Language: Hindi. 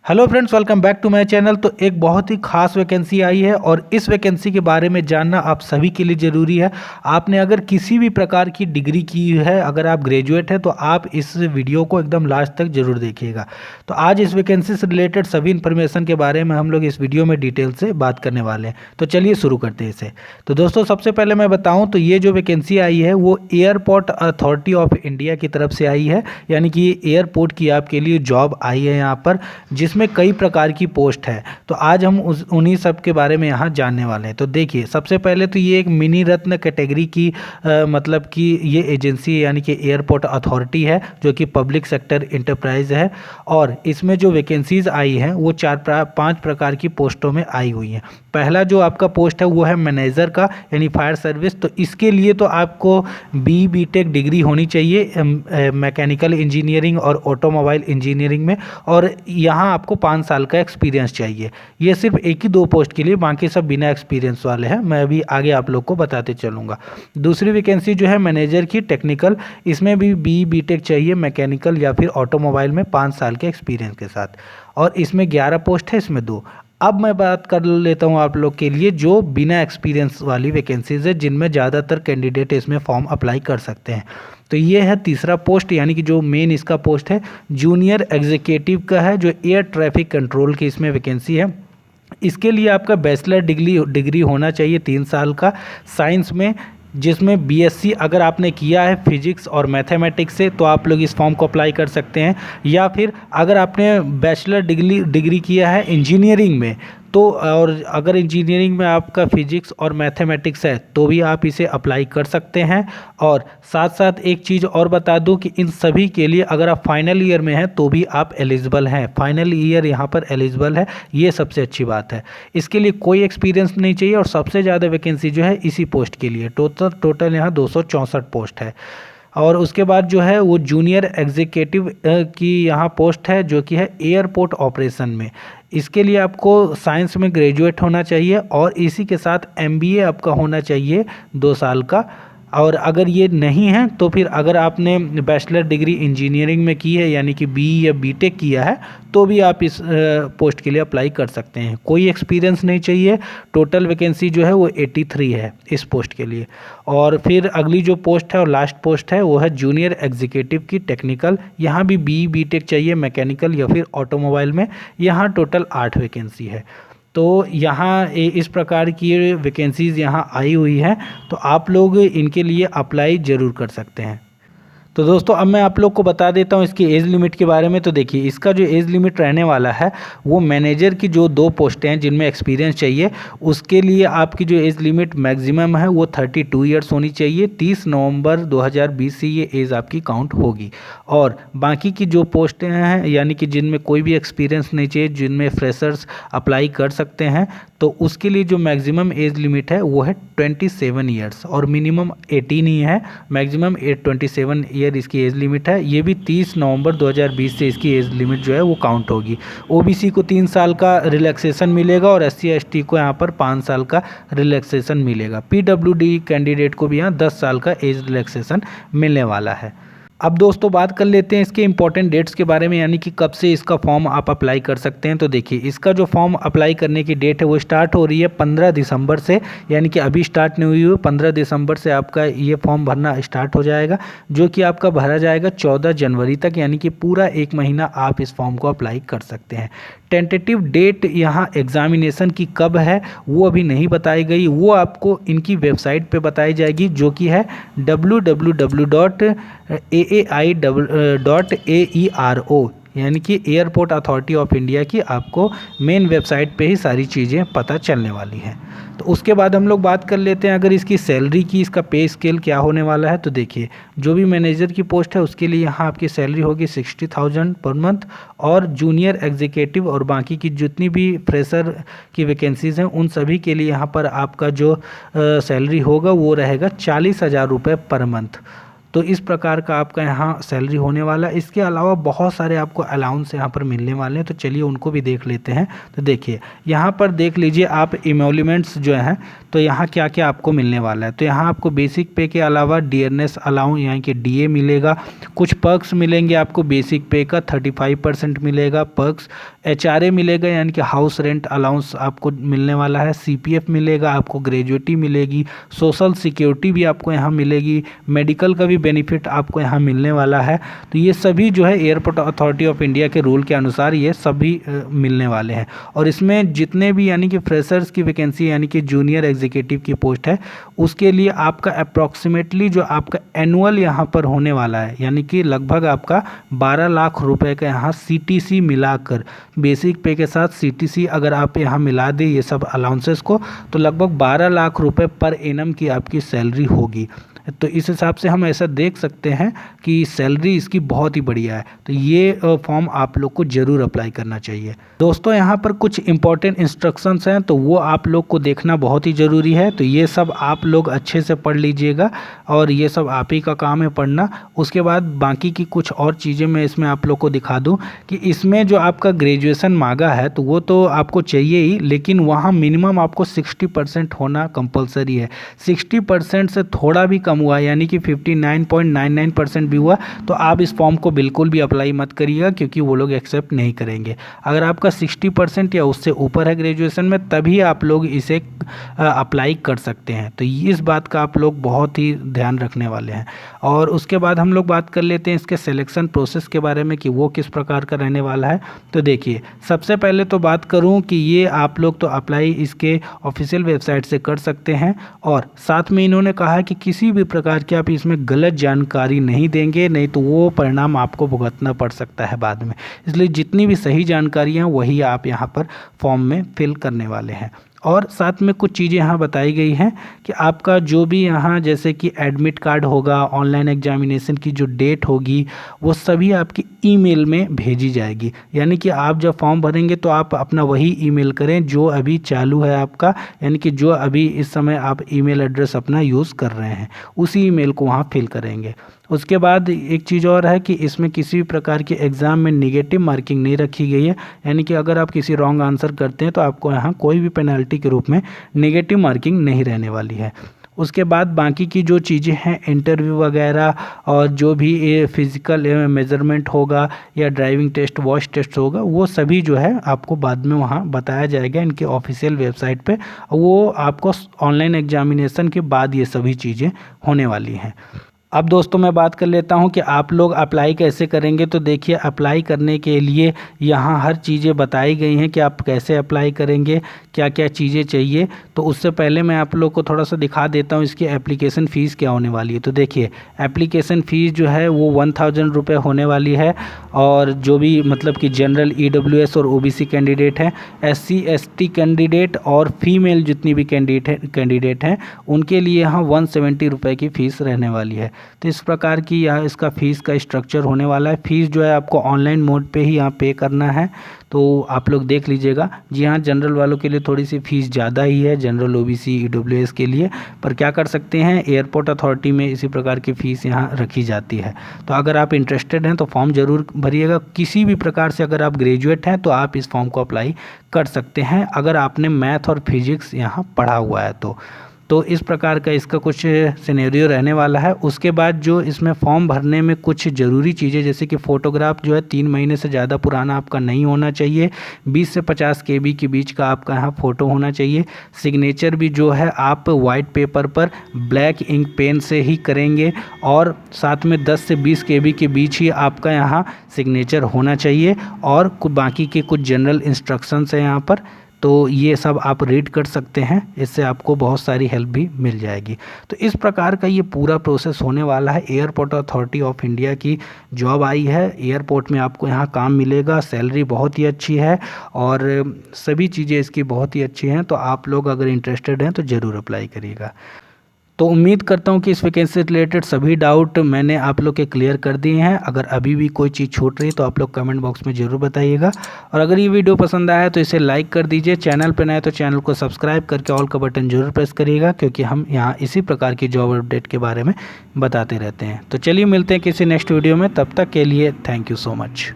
Hello friends, welcome back to my channel. तो एक बहुत ही खास वैकेंसी आई है और इस वैकेंसी के बारे में जानना आप सभी के लिए ज़रूरी है। आपने अगर किसी भी प्रकार की डिग्री की है, अगर आप ग्रेजुएट हैं, तो आप इस वीडियो को एकदम लास्ट तक जरूर देखिएगा। तो आज इस वैकेंसी से रिलेटेड सभी इन्फॉर्मेशन के बारे में हम लोग इस वीडियो में डिटेल से बात करने वाले हैं। तो चलिए शुरू करते हैं इसे। तो दोस्तों, सबसे पहले मैं बताऊँ तो ये जो वैकेंसी आई है वो एयरपोर्ट अथॉरिटी ऑफ इंडिया की तरफ से आई है, यानी कि एयरपोर्ट की आपके लिए जॉब आई है यहाँ पर, जिसमें कई प्रकार की पोस्ट है। तो आज हम उन्हीं सब के बारे में यहाँ जानने वाले हैं। तो देखिए, सबसे पहले तो ये एक मिनी रत्न कैटेगरी की मतलब कि ये एजेंसी यानी कि एयरपोर्ट अथॉरिटी है, जो कि पब्लिक सेक्टर इंटरप्राइज है। और इसमें जो वैकेंसीज आई हैं वो 4-5 प्रकार की पोस्टों में आई हुई हैं। पहला जो आपका पोस्ट है वो है मैनेजर का, यानी फायर सर्विस। तो इसके लिए तो आपको BTech डिग्री होनी चाहिए मैकेनिकल इंजीनियरिंग और ऑटोमोबाइल इंजीनियरिंग में, और यहाँ आपको 5 साल का एक्सपीरियंस चाहिए। ये सिर्फ एक ही 2 पोस्ट के लिए, बाकी सब बिना एक्सपीरियंस वाले हैं। मैं अभी आगे आप लोग को बताते चलूँगा। दूसरी वैकेंसी जो है मैनेजर की टेक्निकल, इसमें भी BTech चाहिए मैकेनिकल या फिर ऑटोमोबाइल में 5 साल के एक्सपीरियंस के साथ, और इसमें 11 पोस्ट है, इसमें 2। अब मैं बात कर लेता हूं आप लोग के लिए जो बिना एक्सपीरियंस वाली वैकेंसीज है, जिनमें ज़्यादातर कैंडिडेट इसमें फॉर्म अप्लाई कर सकते हैं। तो ये है तीसरा पोस्ट, यानी कि जो मेन इसका पोस्ट है जूनियर एग्जीक्यूटिव का है, जो एयर ट्रैफिक कंट्रोल की इसमें वैकेंसी है। इसके लिए आपका बैचलर डिग्री होना चाहिए 3 साल का साइंस में, जिसमें BSc अगर आपने किया है फिजिक्स और मैथमेटिक्स से, तो आप लोग इस फॉर्म को अप्लाई कर सकते हैं। या फिर अगर आपने बैचलर डिग्री किया है इंजीनियरिंग में, तो और अगर इंजीनियरिंग में आपका फिजिक्स और मैथमेटिक्स है, तो भी आप इसे अप्लाई कर सकते हैं। और साथ साथ एक चीज़ और बता दूं कि इन सभी के लिए अगर आप फाइनल ईयर में हैं तो भी आप एलिजिबल हैं। फाइनल ईयर यहाँ पर एलिजिबल है, ये सबसे अच्छी बात है। इसके लिए कोई एक्सपीरियंस नहीं चाहिए, और सबसे ज़्यादा वैकेंसी जो है इसी पोस्ट के लिए, टोटल यहाँ 264 पोस्ट है। और उसके बाद जो है वो जूनियर एग्जीक्यूटिव की यहाँ पोस्ट है, जो कि है एयरपोर्ट ऑपरेशन में। इसके लिए आपको साइंस में ग्रेजुएट होना चाहिए, और इसी के साथ MBA आपका होना चाहिए 2 साल का। और अगर ये नहीं है तो फिर अगर आपने बैचलर डिग्री इंजीनियरिंग में की है, यानी कि BE या BTech किया है, तो भी आप इस पोस्ट के लिए अप्लाई कर सकते हैं। कोई एक्सपीरियंस नहीं चाहिए। टोटल वैकेंसी जो है वो 83 है इस पोस्ट के लिए। और फिर अगली जो पोस्ट है और लास्ट पोस्ट है वो है जूनियर एग्जीक्यूटिव की टेक्निकल। यहाँ भी BE BTech चाहिए मैकेनिकल या फिर ऑटोमोबाइल में। यहाँ टोटल 8 वैकेंसी है। तो यहाँ इस प्रकार की वैकेंसीज़ यहाँ आई हुई हैं, तो आप लोग इनके लिए अप्लाई ज़रूर कर सकते हैं। तो दोस्तों, अब मैं आप लोग को बता देता हूँ इसकी एज लिमिट के बारे में। तो देखिए, इसका जो एज लिमिट रहने वाला है वो मैनेजर की जो 2 पोस्टें हैं जिनमें एक्सपीरियंस चाहिए, उसके लिए आपकी जो एज लिमिट मैक्सिमम है वो 32 ईयर्स होनी चाहिए। 30 नवंबर 2020 से ये एज आपकी काउंट होगी। और बाकी की जो पोस्टें हैं, यानी कि जिनमें कोई भी एक्सपीरियंस नहीं चाहिए, जिनमें फ्रेशर्स अप्लाई कर सकते हैं, तो उसके लिए जो मैक्सिमम एज लिमिट है वो है 27 ईयर्स, और मिनिमम 18 ही है। मैक्सिमम 27 ईयर इसकी एज लिमिट है। ये भी 30 नवंबर 2020 से इसकी एज लिमिट जो है वो काउंट होगी। OBC को 3 साल का रिलैक्सेशन मिलेगा, और SC ST को यहाँ पर 5 साल का रिलैक्सेशन मिलेगा। PWD कैंडिडेट को भी यहाँ 10 साल का एज रिलैक्सेशन मिलने वाला है। अब दोस्तों, बात कर लेते हैं इसके इंपॉर्टेंट डेट्स के बारे में, यानी कि कब से इसका फॉर्म आप अप्लाई कर सकते हैं। तो देखिए, इसका जो फॉर्म अप्लाई करने की डेट है वो स्टार्ट हो रही है 15 दिसंबर से, यानी कि अभी स्टार्ट नहीं हुई है। 15 दिसंबर से आपका ये फॉर्म भरना स्टार्ट हो जाएगा, जो कि आपका भरा जाएगा 14 जनवरी तक, यानी कि पूरा 1 महीना आप इस फॉर्म को अप्लाई कर सकते हैं। टेंटेटिव डेट यहाँ एग्जामिनेशन की कब है वो अभी नहीं बताई गई, वो आपको इनकी वेबसाइट पे बताई जाएगी, जो कि है www.aai.aero, यानी कि एयरपोर्ट अथॉरिटी ऑफ इंडिया की आपको मेन वेबसाइट पे ही सारी चीज़ें पता चलने वाली हैं। तो उसके बाद हम लोग बात कर लेते हैं अगर इसकी सैलरी की, इसका पे स्केल क्या होने वाला है। तो देखिए, जो भी मैनेजर की पोस्ट है उसके लिए यहाँ आपकी सैलरी होगी 60,000 पर मंथ, और जूनियर एग्जीक्यूटिव और बाकी की जितनी भी फ्रेशर की वैकेंसीज़ हैं उन सभी के लिए यहाँ पर आपका जो सैलरी होगा वो रहेगा 40,000 रुपये पर मंथ। तो इस प्रकार का आपका यहाँ सैलरी होने वाला है। इसके अलावा बहुत सारे आपको अलाउंस यहाँ पर मिलने वाले हैं, तो चलिए उनको भी देख लेते हैं। तो देखिए यहाँ पर देख लीजिए आप इमोल्यूमेंट्स जो हैं, तो यहाँ क्या क्या आपको मिलने वाला है। तो यहाँ आपको बेसिक पे के अलावा डियरनेस अलाउंस यानी कि डीए मिलेगा, कुछ पर्क्स मिलेंगे आपको, बेसिक पे का 35% मिलेगा पर्क्स, एचआरए मिलेगा यानी कि हाउस रेंट अलाउंस आपको मिलने वाला है, सीपीएफ मिलेगा आपको, ग्रेजुएटी मिलेगी, सोशल सिक्योरिटी भी आपको यहाँ मिलेगी, मेडिकल का भी बेनिफिट आपको यहाँ मिलने वाला है। तो ये सभी जो है एयरपोर्ट अथॉरिटी ऑफ इंडिया के रूल के अनुसार ये सभी मिलने वाले हैं। और इसमें जितने भी यानी कि फ्रेशर्स की वैकेंसी यानी कि जूनियर एग्जीक्यूटिव की पोस्ट है, उसके लिए आपका अप्रॉक्सीमेटली जो आपका एनुअल यहाँ पर होने वाला है यानी कि लगभग आपका 12 लाख रुपए का यहाँ सीटीसी मिलाकर, बेसिक पे के साथ सीटीसी अगर आप यहाँ मिला दें ये सब अलाउंसेस को, तो लगभग 12 लाख रुपए पर एनम की आपकी सैलरी होगी। तो इस हिसाब से हम ऐसा देख सकते हैं कि सैलरी इसकी बहुत ही बढ़िया है। तो ये फॉर्म आप लोग को ज़रूर अप्लाई करना चाहिए। दोस्तों यहाँ पर कुछ इंपॉर्टेंट इंस्ट्रक्शंस हैं, तो वो आप लोग को देखना बहुत ही ज़रूरी है। तो ये सब आप लोग अच्छे से पढ़ लीजिएगा और ये सब आप ही का काम है पढ़ना। उसके बाद बाकी की कुछ और चीज़ें मैं इसमें आप लोग को दिखा दूँ कि इसमें जो आपका ग्रेजुएशन मांगा है तो वो तो आपको चाहिए ही, लेकिन वहाँ मिनिमम आपको 60% होना कंपलसरी है। 60% से थोड़ा भी कम हुआ यानी कि 59.99% भी हुआ तो आप इस फॉर्म को बिल्कुल भी अप्लाई मत करिएगा, क्योंकि वो लोग एक्सेप्ट नहीं करेंगे। अगर आपका 60% या उससे ऊपर है ग्रेजुएशन में, तभी आप लोग इसे अप्लाई कर सकते हैं। तो इस बात का आप लोग बहुत ही ध्यान रखने वाले हैं। और उसके बाद हम लोग बात कर लेते हैं इसके सिलेक्शन प्रोसेस के बारे में कि वो किस प्रकार का रहने वाला है। तो देखिए सबसे पहले तो बात करूं कि ये आप लोग तो अप्लाई इसके ऑफिशियल वेबसाइट से कर सकते हैं, और साथ में इन्होंने कहा है कि किसी भी प्रकार की आप इसमें गलत जानकारी नहीं देंगे, नहीं तो वो परिणाम आपको भुगतना पड़ सकता है बाद में। इसलिए जितनी भी सही जानकारियाँ वही आप यहाँ पर फॉर्म में फिल करने वाले हैं। और साथ में कुछ चीज़ें यहाँ बताई गई हैं कि आपका जो भी यहाँ जैसे कि एडमिट कार्ड होगा, ऑनलाइन एग्जामिनेशन की जो डेट होगी, वो सभी आपकी ईमेल में भेजी जाएगी। यानी कि आप जब फॉर्म भरेंगे तो आप अपना वही ईमेल करें जो अभी चालू है आपका, यानी कि जो अभी इस समय आप ईमेल एड्रेस अपना यूज़ कर रहे हैं, उसी ईमेल को वहाँ फिल करेंगे। उसके बाद एक चीज़ और है कि इसमें किसी भी प्रकार के एग्ज़ाम में नेगेटिव मार्किंग नहीं रखी गई है, यानी कि अगर आप किसी रॉन्ग आंसर करते हैं तो आपको यहाँ कोई भी पेनल्टी के रूप में नेगेटिव मार्किंग नहीं रहने वाली है। उसके बाद बाकी की जो चीज़ें हैं, इंटरव्यू वगैरह और जो भी फिज़िकल मेजरमेंट होगा या ड्राइविंग टेस्ट, वॉइस टेस्ट होगा, वो सभी जो है आपको बाद में वहाँ बताया जाएगा इनके ऑफिशियल वेबसाइट पे। वो आपको ऑनलाइन एग्जामिनेशन के बाद ये सभी चीज़ें होने वाली हैं। अब दोस्तों मैं बात कर लेता हूं कि आप लोग अप्लाई कैसे करेंगे। तो देखिए अप्लाई करने के लिए यहाँ हर चीज़ें बताई गई हैं कि आप कैसे अप्लाई करेंगे, क्या क्या चीज़ें चाहिए। तो उससे पहले मैं आप लोग को थोड़ा सा दिखा देता हूँ इसकी एप्लीकेशन फ़ीस क्या होने वाली है। तो देखिए एप्लीकेशन फ़ीस जो है वो 1000 रुपये होने वाली है, और जो भी मतलब कि जनरल, EWS और OBC कैंडिडेट हैं, SC ST कैंडिडेट और फीमेल जितनी भी कैंडिडेट हैं उनके लिए यहाँ 170 रुपये की फ़ीस रहने वाली है। तो इस प्रकार की यहाँ इसका फ़ीस का स्ट्रक्चर होने वाला है। फ़ीस जो है आपको ऑनलाइन मोड पे ही यहाँ पे करना है, तो आप लोग देख लीजिएगा। जी हाँ, जनरल वालों के लिए थोड़ी सी फ़ीस ज़्यादा ही है, जनरल, OBC, EWS के लिए, पर क्या कर सकते हैं, एयरपोर्ट अथॉरिटी में इसी प्रकार की फ़ीस यहाँ रखी जाती है। तो अगर आप इंटरेस्टेड हैं तो फॉर्म ज़रूर भरिएगा। किसी भी प्रकार से अगर आप ग्रेजुएट हैं तो आप इस फॉर्म को अप्लाई कर सकते हैं, अगर आपने मैथ और फिजिक्स यहाँ पढ़ा हुआ है तो इस प्रकार का इसका कुछ सिनेरियो रहने वाला है। उसके बाद जो इसमें फॉर्म भरने में कुछ ज़रूरी चीज़ें, जैसे कि फ़ोटोग्राफ जो है 3 महीने से ज़्यादा पुराना आपका नहीं होना चाहिए, 20 से 50 KB के बीच का आपका यहाँ फ़ोटो होना चाहिए। सिग्नेचर भी जो है आप वाइट पेपर पर ब्लैक इंक पेन से ही करेंगे, और साथ में 10 से 20 KB के बीच ही आपका यहाँ सिग्नेचर होना चाहिए। और बाकी के कुछ जनरल इंस्ट्रक्शंस हैं यहाँ पर, तो ये सब आप रीड कर सकते हैं, इससे आपको बहुत सारी हेल्प भी मिल जाएगी। तो इस प्रकार का ये पूरा प्रोसेस होने वाला है। एयरपोर्ट अथॉरिटी ऑफ इंडिया की जॉब आई है, एयरपोर्ट में आपको यहाँ काम मिलेगा, सैलरी बहुत ही अच्छी है और सभी चीज़ें इसकी बहुत ही अच्छी हैं। तो आप लोग अगर इंटरेस्टेड हैं तो ज़रूर अप्लाई करिएगा। तो उम्मीद करता हूँ कि इस वैकेंसी से रिलेटेड सभी डाउट मैंने आप लोग के क्लियर कर दिए हैं। अगर अभी भी कोई चीज़ छूट रही है तो आप लोग कमेंट बॉक्स में ज़रूर बताइएगा। और अगर ये वीडियो पसंद आया तो इसे लाइक कर दीजिए। चैनल पर नए तो चैनल को सब्सक्राइब करके ऑल का बटन जरूर प्रेस करिएगा, क्योंकि हम यहाँ इसी प्रकार की जॉब अपडेट के बारे में बताते रहते हैं। तो चलिए मिलते हैं किसी नेक्स्ट वीडियो में, तब तक के लिए थैंक यू सो मच।